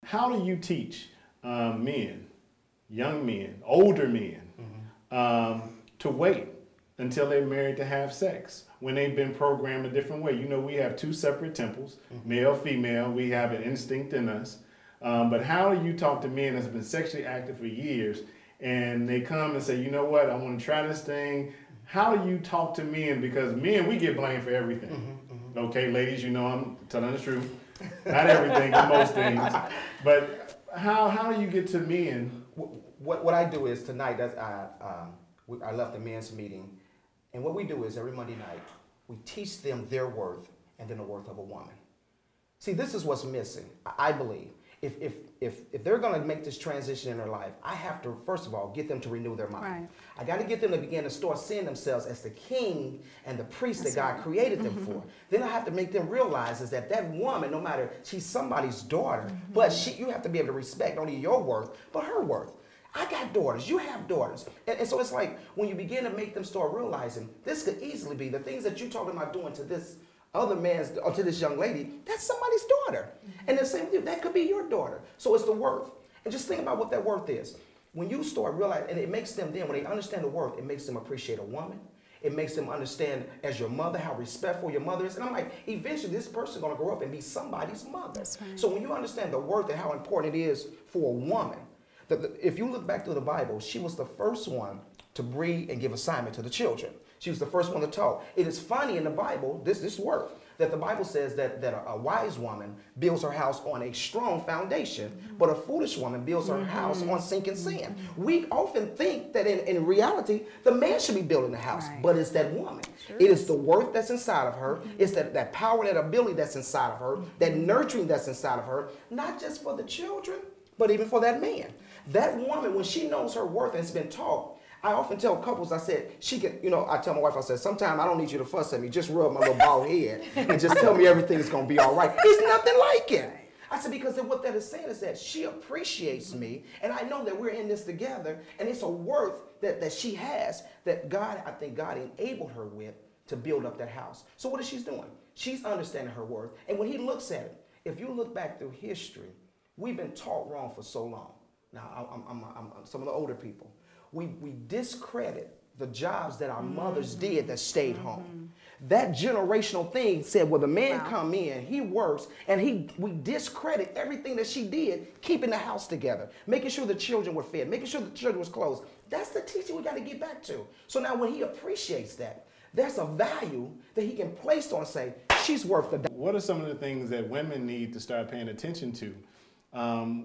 how do you teach men, young men, older men, to wait until they're married to have sex when they've been programmed a different way? You know, we have two separate temples, male, female. We have an instinct in us. But how do you talk to men that's been sexually active for years and they come and say, you know what, I want to try this thing? How do you talk to men? Because men, we get blamed for everything. Okay, ladies, you know I'm telling the truth. Not everything, but most things. But how do you get to men? What I do is tonight, I left the men's meeting, and what we do is every Monday night, we teach them their worth and then the worth of a woman. See, this is what's missing, I believe. If they're going to make this transition in their life, I have to, first of all, get them to renew their mind. Right. I got to get them to begin to start seeing themselves as the king and the priest that God created them for. Then I have to make them realize is that woman, no matter, she's somebody's daughter, but you have to be able to respect not only your worth, but her worth. I got daughters, you have daughters. And so it's like when you begin to make them start realizing this could easily be the things that you're talking about doing to this other man's, or to this young lady, that's somebody's daughter. And the same thing, that could be your daughter. So it's the worth. And just think about what that worth is. When you start realizing, and it makes them then, when they understand the worth, it makes them appreciate a woman. It makes them understand as your mother, how respectful your mother is. And I'm like, eventually this person's gonna grow up and be somebody's mother. Right. So when you understand the worth and how important it is for a woman, if you look back through the Bible, she was the first one to breed and give assignment to the children. She was the first one to talk. It is funny in the Bible, this work, that the Bible says that a wise woman builds her house on a strong foundation, but a foolish woman builds her house on sinking sand. We often think that in reality, the man should be building the house, but it's that woman. It is the worth that's inside of her. It's that power, that ability that's inside of her, that nurturing that's inside of her, not just for the children, but even for that man. That woman, when she knows her worth and it's been taught, I often tell couples, I said, she can, you know, I tell my wife, I said, sometimes I don't need you to fuss at me, just rub my little bald head and just tell me everything's going to be all right. It's nothing like it. I said, because what that is saying is that she appreciates me, and I know that we're in this together, and it's a worth that she has that God, I think God enabled her with to build up that house. So what is she doing? She's understanding her worth, and when he looks at it, if you look back through history, we've been taught wrong for so long. Now, I'm some of the older people. We discredit the jobs that our mothers did that stayed home. That generational thing said, well, the man come in, he works, and we discredit everything that she did, keeping the house together, making sure the children were fed, making sure the children was clothed. That's the teaching we got to get back to. So now when he appreciates that, there's a value that he can place on, say, she's worth the dollar. What are some of the things that women need to start paying attention to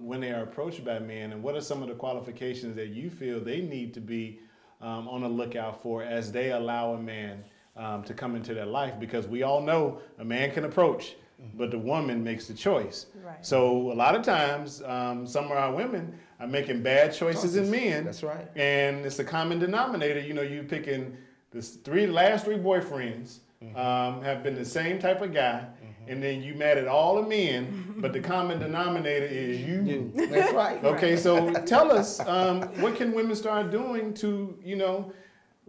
when they are approached by men, and what are some of the qualifications that you feel they need to be on the lookout for as they allow a man to come into their life? Because we all know a man can approach, but the woman makes the choice. Right. So a lot of times, some of our women are making bad choices in men. That's right. And it's a common denominator. You know, you picking the last three boyfriends have been the same type of guy. And then you mad at all the men, but the common denominator is you. That's right. Okay, so tell us, what can women start doing to, you know,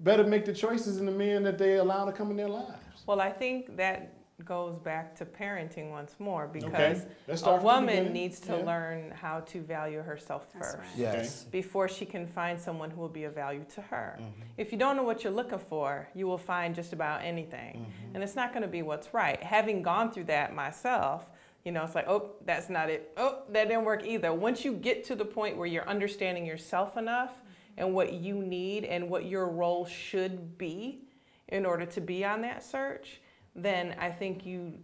better make the choices in the men that they allow to come in their lives? Well, I think that goes back to parenting once more, because a woman needs to learn how to value herself first. Yes. Before she can find someone who will be of value to her. If you don't know what you're looking for, you will find just about anything. And it's not going to be what's right. Having gone through that myself, you know, it's like, oh, that's not it. Oh, that didn't work either. Once you get to the point where you're understanding yourself enough and what you need and what your role should be in order to be on that search, then I think you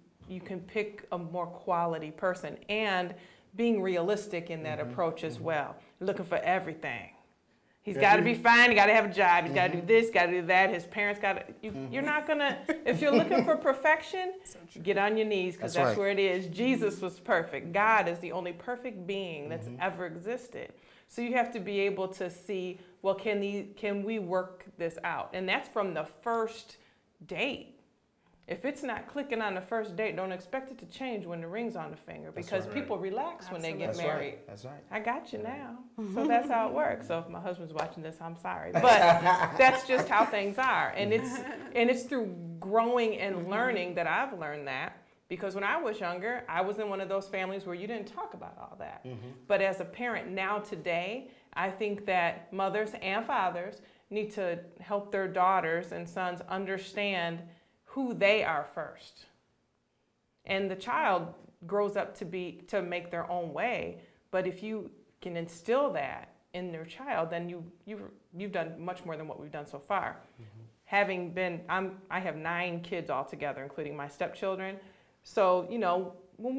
can pick a more quality person, and being realistic in that approach as well. Looking for everything. He's got to be fine, he got to have a job, he's got to do this, got to do that, his parents got to, you're not going to, if you're looking for perfection, get on your knees, because that's where it is. Jesus was perfect. God is the only perfect being that's ever existed. So you have to be able to see, well, can we work this out? And that's from the first date. If it's not clicking on the first date, don't expect it to change when the ring's on the finger, because people relax when they get married. That's right. I got you now. So that's how it works. So if my husband's watching this, I'm sorry. But that's just how things are. And it's through growing and learning that I've learned that, Because when I was younger, I was in one of those families where you didn't talk about all that. But as a parent now today, I think that mothers and fathers need to help their daughters and sons understand who they are first. And the child grows up to make their own way. But if you can instill that in their child, then you've done much more than what we've done so far. Having been, I have 9 kids altogether, including my stepchildren. So, you know, when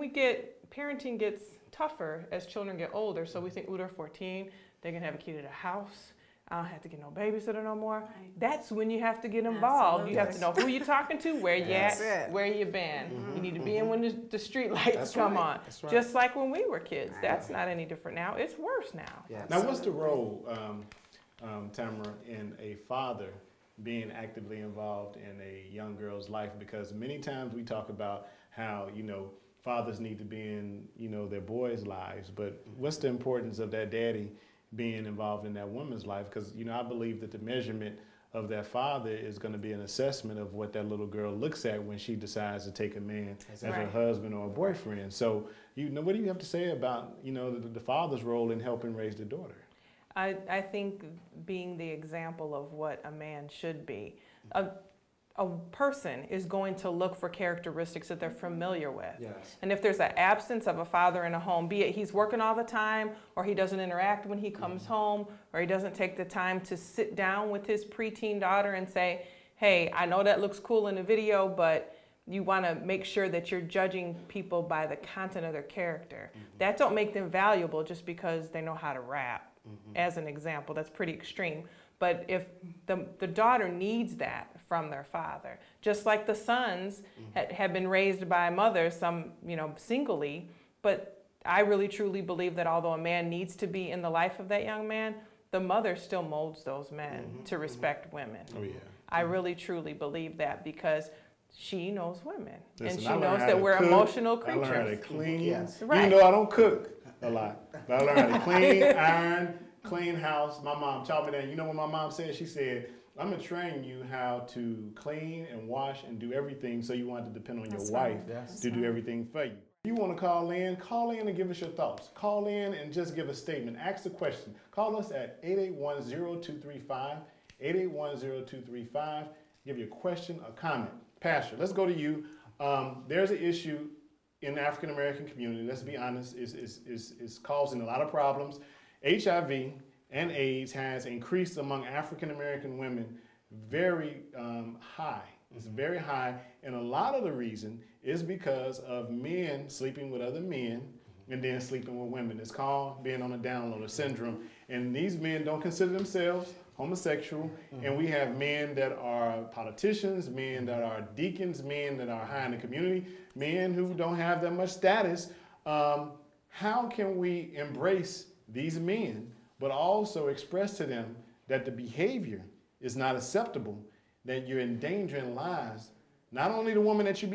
parenting gets tougher as children get older. So we think, ooh, they're 14, they're gonna have a key to the house. I don't have to get no babysitter no more. Right. That's when you have to get involved. Absolutely. You have to know who you're talking to, where you at, where you been. You need to be in when the street lights come on. Right. Just like when we were kids. That's not any different now. It's worse now. Yeah. Now, what's the role, Tamara, in a father being actively involved in a young girl's life? Because many times we talk about how, you know, fathers need to be in, you know, their boys' lives, but what's the importance of that daddy being involved in that woman's life? Because, you know, I believe that the measurement of that father is going to be an assessment of what that little girl looks at when she decides to take a man as her husband or a boyfriend. So, you know, what do you have to say about, you know, the father's role in helping raise the daughter? I think being the example of what a man should be. A person is going to look for characteristics that they're familiar with. Yes. And if there's an absence of a father in a home, be it he's working all the time, or he doesn't interact when he comes home, or he doesn't take the time to sit down with his preteen daughter and say, hey, I know that looks cool in the video, but you want to make sure that you're judging people by the content of their character. That don't make them valuable just because they know how to rap. As an example, that's pretty extreme. But if the daughter needs that from their father, just like the sons have been raised by mothers, some, you know, singly, but I really truly believe that although a man needs to be in the life of that young man, the mother still molds those men to respect women. Oh, yeah. I really truly believe that because she knows women. Listen, and she knows that we're emotional creatures. I learned how to clean. Yes. Right. Even though I don't cook a lot, but I learned how to clean, iron, clean house. My mom taught me that. You know what my mom said? She said, I'm going to train you how to clean and wash and do everything, so you want to depend on your wife to do everything for you. If you want to call in and give us your thoughts. Call in and just give a statement. Ask a question. Call us at 881-0235, 881-0235. Give your question or comment. Pastor, let's go to you. There's an issue in the African American community, let's be honest, is causing a lot of problems. HIV and AIDS has increased among African American women very high. It's very high, and a lot of the reason is because of men sleeping with other men and then sleeping with women. It's called being on a downloader syndrome, and these men don't consider themselves homosexual, and we have men that are politicians, men that are deacons, men that are high in the community, men who don't have that much status. How can we embrace these men, but also express to them that the behavior is not acceptable, that you're endangering lives, not only the woman that you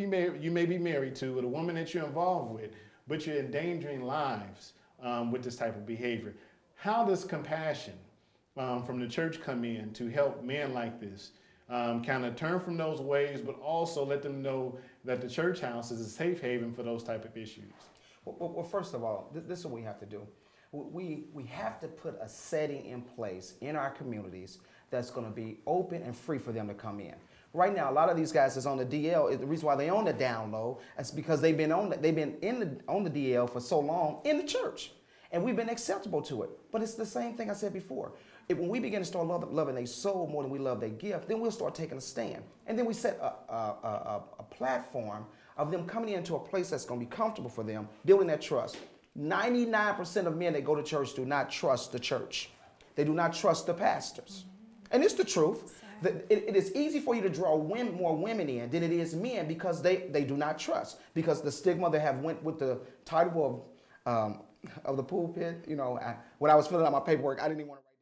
may be married to or the woman that you're involved with, but you're endangering lives with this type of behavior. How does compassion from the church come in to help men like this kind of turn from those ways, but also let them know that the church house is a safe haven for those type of issues? Well, first of all, this is what we have to do. We have to put a setting in place in our communities that's going to be open and free for them to come in. Right now, a lot of these guys is on the DL. The reason why they on the down low is because they've been on the DL for so long in the church, and we've been acceptable to it. But it's the same thing I said before. When we begin to start loving their soul more than we love their gift, then we'll start taking a stand, and then we set a platform of them coming into a place that's going to be comfortable for them, building that trust. 99% of men that go to church do not trust the church. They do not trust the pastors. And it's the truth. It is easy for you to draw more women in than it is men because they do not trust. Because the stigma they have went with the title of the pulpit. You know, when I was filling out my paperwork, I didn't even want to write